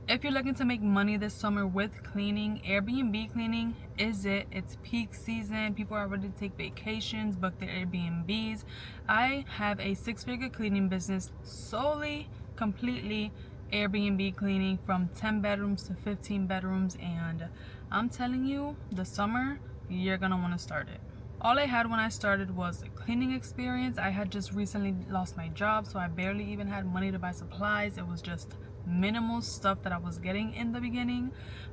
If you're looking to make money this summer with cleaning, Airbnb cleaning is it. It's peak season. People are ready to take vacations, book their Airbnbs. I have a six-figure cleaning business solely, completely Airbnb cleaning, from 10 bedrooms to 15 bedrooms, and I'm telling you, the summer, you're gonna want to start it. All I had when I started was a cleaning experience. I had just recently lost my job, so I barely even had money to buy supplies. It was just minimal stuff that I was getting in the beginning,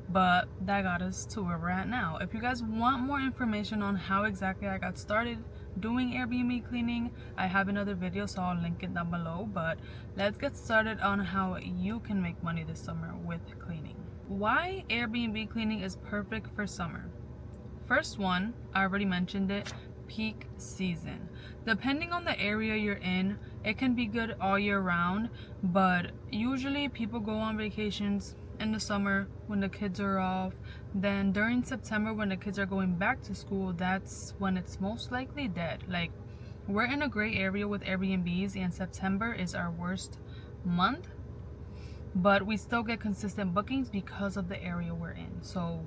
but that got us to where we're at now. If you guys want more information on how exactly I got started doing Airbnb cleaning, I have another video, so I'll link it down below. But let's get started on how you can make money this summer with cleaning. Why Airbnb cleaning is perfect for summer. First one, I already mentioned it, peak season. Depending on the area you're in, it can be good all year round, but usually people go on vacations in the summer when the kids are off. Then during September, when the kids are going back to school, that's when it's most likely dead. Like, we're in a gray area with Airbnbs, and September is our worst month, but we still get consistent bookings because of the area we're in. So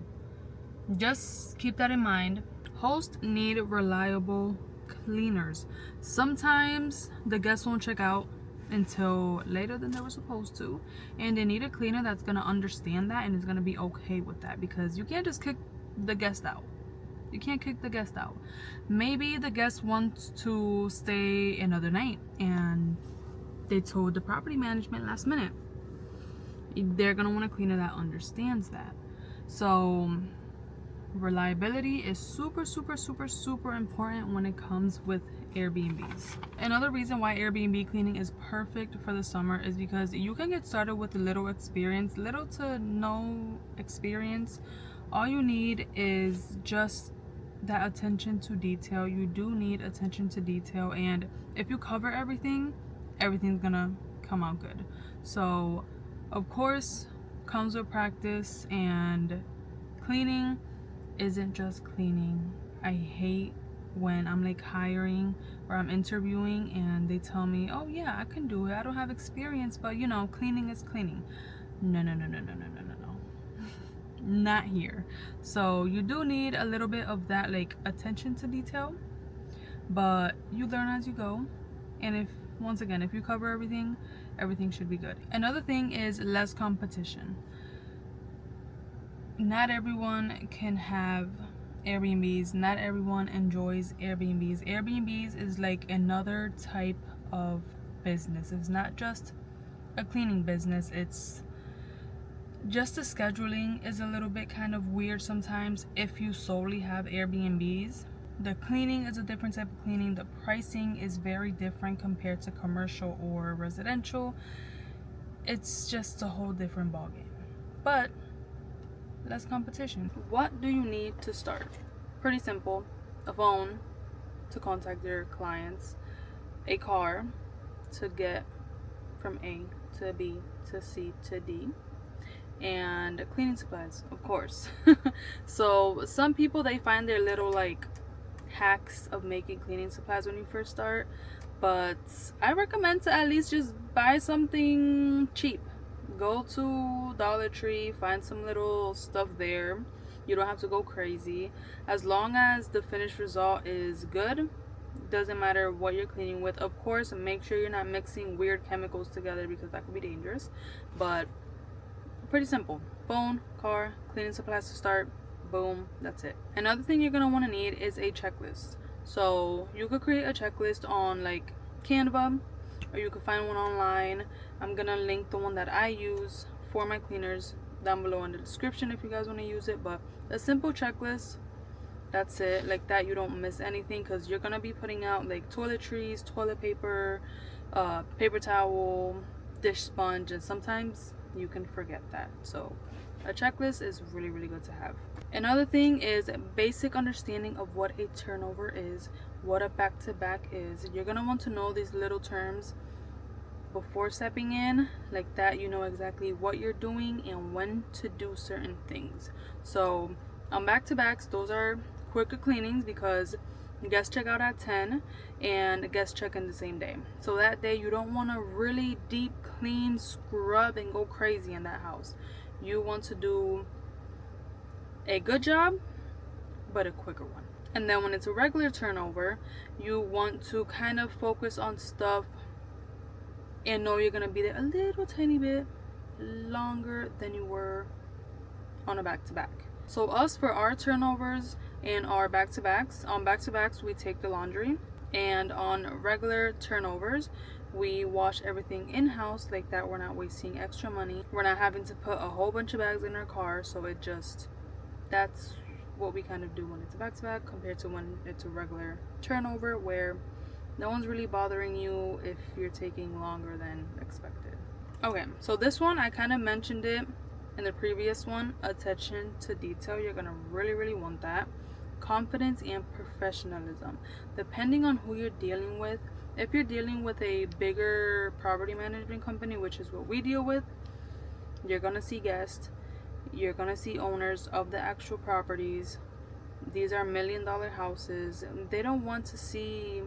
just keep that in mind. Hosts need reliable cleaners. Sometimes the guests won't check out until later than they were supposed to, and they need a cleaner that's going to understand that and is going to be okay with that, because you can't just kick the guest out. You can't kick the guest out. Maybe the guest wants to stay another night and they told the property management last minute. They're going to want a cleaner that understands that. So reliability is super important when it comes with Airbnbs. Another reason why Airbnb cleaning is perfect for the summer is because you can get started with little experience, little to no experience. All you need is just that attention to detail. You do need attention to detail, and if you cover everything, everything's gonna come out good. So of course, comes with practice, and cleaning isn't just cleaning. I hate when I'm like hiring or I'm interviewing and they tell me, oh yeah, I can do it, I don't have experience, but you know, cleaning is cleaning. No. Not here. So you do need a little bit of that like attention to detail, but you learn as you go. And if, once again, if you cover everything, everything should be good. Another thing is less competition. Not everyone can have Airbnbs. Not everyone enjoys Airbnbs. Airbnbs is like another type of business. It's not just a cleaning business. It's just the scheduling is a little bit kind of weird sometimes if you solely have Airbnbs. The cleaning is a different type of cleaning. The pricing is very different compared to commercial or residential. It's just a whole different ballgame. But less competition. What do you need to start? Pretty simple. A phone to contact your clients, a car to get from A to B to C to D, and cleaning supplies, of course. So some people, they find their little like hacks of making cleaning supplies when you first start, but I recommend to at least just buy something cheap. Go to Dollar Tree, find some little stuff there. You don't have to go crazy. As long as the finished result is good, doesn't matter what you're cleaning with. Of course, make sure you're not mixing weird chemicals together, because that could be dangerous. But pretty simple. Phone, car, cleaning supplies to start. Boom, that's it. Another thing you're gonna want to need is a checklist. So you could create a checklist on like Canva, or you can find one online. I'm gonna link the one that I use for my cleaners down below in the description if you guys want to use it. But a simple checklist, that's it. Like that, you don't miss anything, because you're gonna be putting out like toiletries, toilet paper, paper towel, dish sponge, and sometimes you can forget that. So a checklist is really good to have. Another thing is basic understanding of what a turnover is, what a back-to-back is. You're gonna want to know these little terms before stepping in, like that you know exactly what you're doing and when to do certain things. So on back-to-backs, those are quicker cleanings because guest check out at 10, and guest check in the same day. So that day you don't want to really deep clean, scrub, and go crazy in that house. You want to do a good job, but a quicker one. And then when it's a regular turnover, you want to kind of focus on stuff and know you're going to be there a little tiny bit longer than you were on a back-to-back. So us, for our turnovers and our back-to-backs, on back-to-backs we take the laundry, and on regular turnovers we wash everything in-house. Like that, we're not wasting extra money, we're not having to put a whole bunch of bags in our car. So it just, that's what we kind of do when it's a back-to-back compared to when it's a regular turnover, where no one's really bothering you if you're taking longer than expected. Okay, so this one, I kind of mentioned it in the previous one, attention to detail. You're gonna really want that. Confidence and professionalism. Depending on who you're dealing with, if you're dealing with a bigger property management company, which is what we deal with, you're gonna see guests, you're gonna see owners of the actual properties. These are $1 million houses. They don't want to see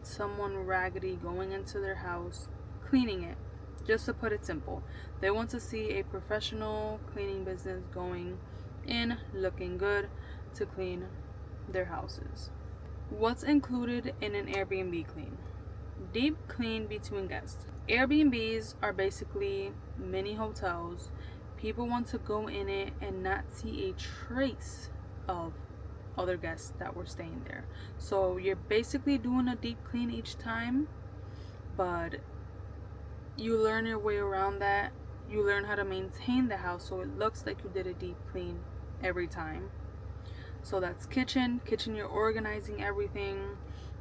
someone raggedy going into their house cleaning it. Just to put it simple, they want to see a professional cleaning business going in, looking good to clean their houses. What's included in an Airbnb clean? Deep clean between guests. Airbnbs are basically mini hotels. People want to go in it and not see a trace of other guests that were staying there. So you're basically doing a deep clean each time, but you learn your way around that. You learn how to maintain the house so it looks like you did a deep clean every time. So that's kitchen. You're organizing everything.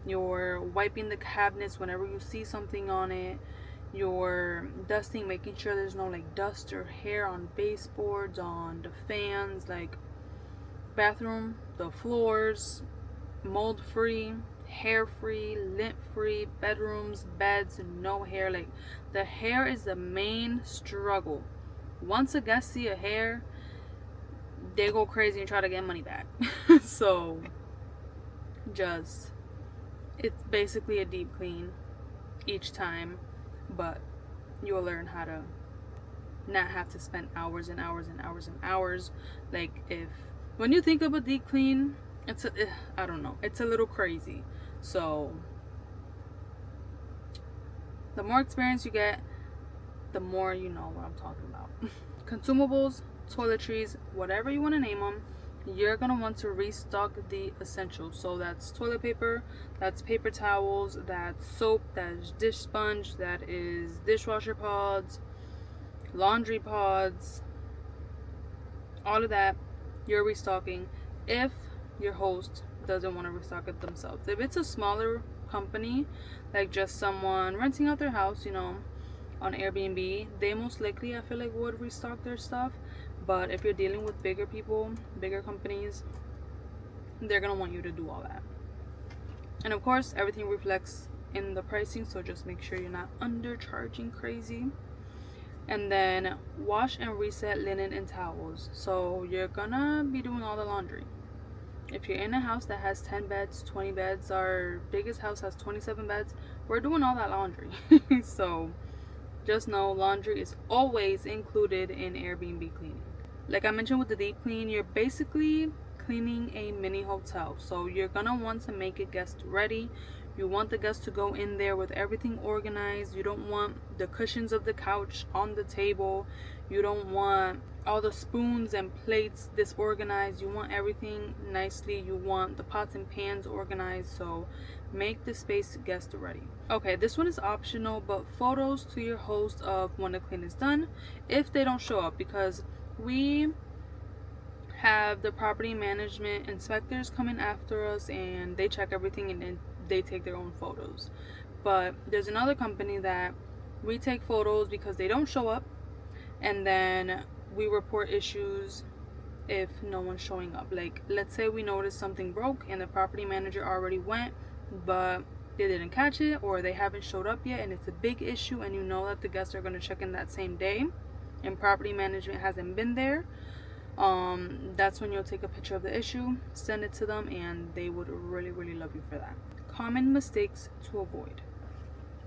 You're wiping the cabinets whenever you see something on it. You're dusting, making sure there's no like dust or hair on baseboards, on the fans. Like bathroom, the floors, mold free, hair free, lint free. Bedrooms, beds, no hair. Like the hair is the main struggle. Once a guest see a hair, they go crazy and try to get money back. So just, it's basically a deep clean each time, but you'll learn how to not have to spend hours and hours and hours and hours. Like, if when you think of a deep clean, it's I don't know, it's a little crazy. So the more experience you get, the more you know what I'm talking about. Consumables, toiletries, whatever you want to name them, you're going to want to restock the essentials. So that's toilet paper, that's paper towels, that's soap, that's dish sponge, that is dishwasher pods, laundry pods, all of that you're restocking if your host doesn't want to restock it themselves. If it's a smaller company, like just someone renting out their house, you know, on Airbnb, they most likely, I feel like, would restock their stuff. But if you're dealing with bigger people, bigger companies, they're gonna want you to do all that. And of course, everything reflects in the pricing, so just make sure you're not undercharging crazy. And then wash and reset linen and towels. So you're gonna be doing all the laundry. If you're in a house that has 10 beds, 20 beds, our biggest house has 27 beds, we're doing all that laundry. So just know laundry is always included in Airbnb cleaning. Like I mentioned with the deep clean, you're basically cleaning a mini hotel. So you're gonna want to make it guest ready. You want the guests to go in there with everything organized. You don't want the cushions of the couch on the table. You don't want all the spoons and plates disorganized. You want everything nicely. You want the pots and pans organized. So make the space guest ready. Okay, this one is optional, but photos to your host of when the clean is done if they don't show up, because we have the property management inspectors coming after us and they check everything and then they take their own photos. But there's another company that we take photos because they don't show up, and then we report issues if no one's showing up. Like, let's say we noticed something broke and the property manager already went, but they didn't catch it, or they haven't showed up yet and it's a big issue, and you know that the guests are going to check in that same day and property management hasn't been there. That's when you'll take a picture of the issue, send it to them, and they would really, really love you for that. Common mistakes to avoid.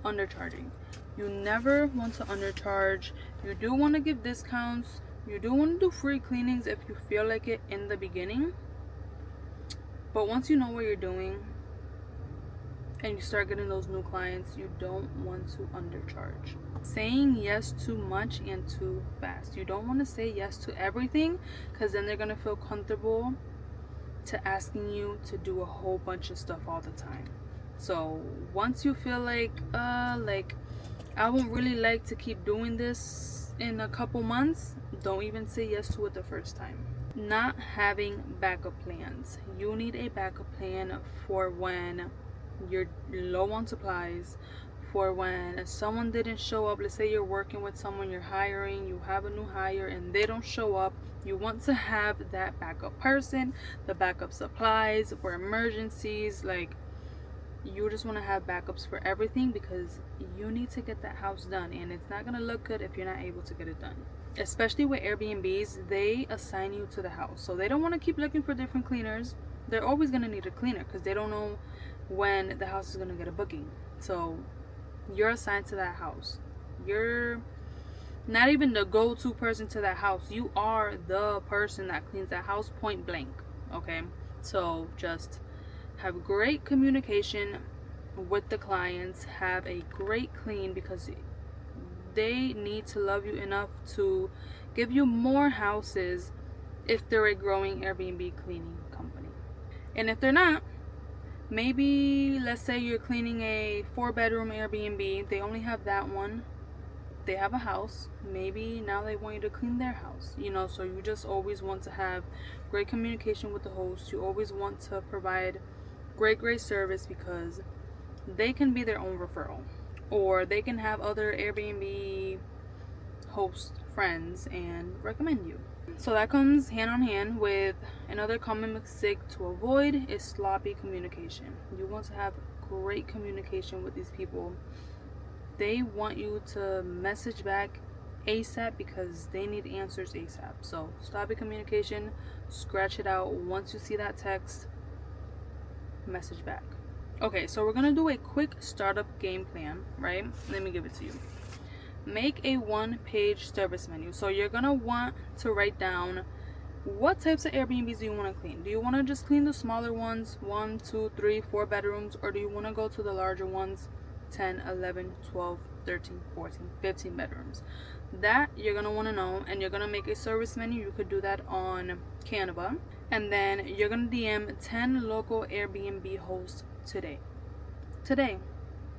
Undercharging. You never want to undercharge. You do want to give discounts. You do want to do free cleanings if you feel like it in the beginning. But once you know what you're doing and you start getting those new clients, you don't want to undercharge. Saying yes too much and too fast. You don't want to say yes to everything, because then they're going to feel comfortable to asking you to do a whole bunch of stuff all the time. So once you feel like I won't really like to keep doing this in a couple months, don't even say yes to it the first time. Not having backup plans. You need a backup plan for when you're low on supplies, for when someone didn't show up. Let's say you're working with someone, you're hiring, you have a new hire and they don't show up. You want to have that backup person, the backup supplies for emergencies. Like, you just want to have backups for everything, because you need to get that house done, and it's not going to look good if you're not able to get it done. Especially with Airbnbs, they assign you to the house, so they don't want to keep looking for different cleaners. They're always going to need a cleaner because they don't know when the house is going to get a booking. So you're assigned to that house. You're not even the go-to person to that house. You are the person that cleans that house, point blank. Okay, so just have great communication with the clients. Have a great clean, because they need to love you enough to give you more houses if they're a growing Airbnb cleaning company. And if they're not, maybe let's say you're cleaning a 4-bedroom Airbnb, they only have that one, they have a house, maybe now they want you to clean their house, so you just always want to have great communication with the host. You always want to provide great service, because they can be their own referral, or they can have other Airbnb host friends and recommend you. So that comes hand on hand with another common mistake to avoid is sloppy communication. You want to have great communication with these people. They want you to message back ASAP because they need answers ASAP. So sloppy communication, scratch it out. Once you see that text, message back. Okay, so we're gonna do a quick startup game plan, right? Let me give it to you. Make a 1-page service menu. So you're gonna want to write down what types of Airbnbs do you want to clean. Do you want to just clean the smaller ones, 1, 2, 3, 4 bedrooms, or do you want to go to the larger ones, 10, 11, 12, 13, 14, 15 bedrooms? That you're gonna want to know, and you're gonna make a service menu. You could do that on Canva, and then you're gonna DM 10 local Airbnb hosts today.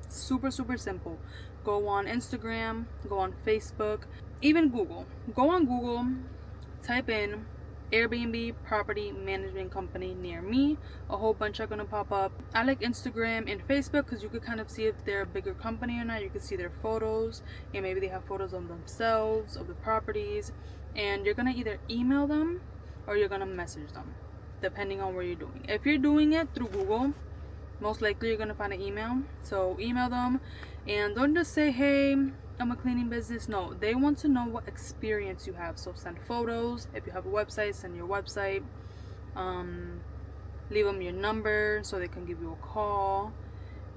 Super simple. Go on Instagram, go on Facebook, even Google. Go on Google, type in Airbnb property management company near me. A whole bunch are gonna pop up. I like Instagram and Facebook because you could kind of see if they're a bigger company or not. You can see their photos, and maybe they have photos of themselves, of the properties, and you're gonna either email them or you're gonna message them, depending on where you're doing. If you're doing it through Google, most likely you're gonna find an email. So email them, and don't just say, hey, I'm a cleaning business. No, they want to know what experience you have. So send photos. If you have a website, send your website. Leave them your number so they can give you a call.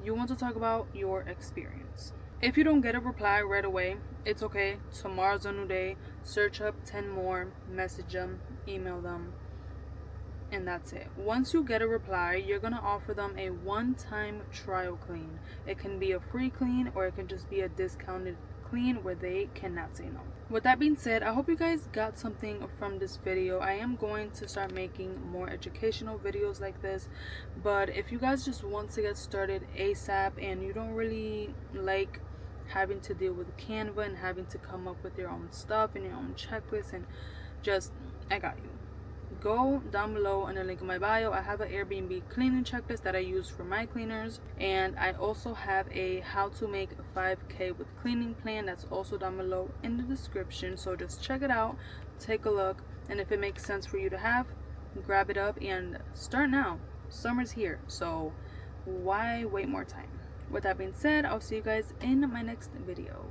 You want to talk about your experience. If you don't get a reply right away, it's okay. Tomorrow's a new day. Search up 10 more, message them, email them, and that's it. Once you get a reply, you're gonna offer them a one-time trial clean. It can be a free clean, or it can just be a discounted clean where they cannot say no. With that being said, I hope you guys got something from this video. I am going to start making more educational videos like this, but if you guys just want to get started ASAP and you don't really like having to deal with Canva and having to come up with your own stuff and your own checklist, and just, I got you. Go down below in the link in my bio. I have an Airbnb cleaning checklist that I use for my cleaners, and I also have a how to make 5K with cleaning plan that's also down below in the description. So just check it out, take a look, and if it makes sense for you to have, grab it up and start now. Summer's here, so why wait more time? With that being said, I'll see you guys in my next video.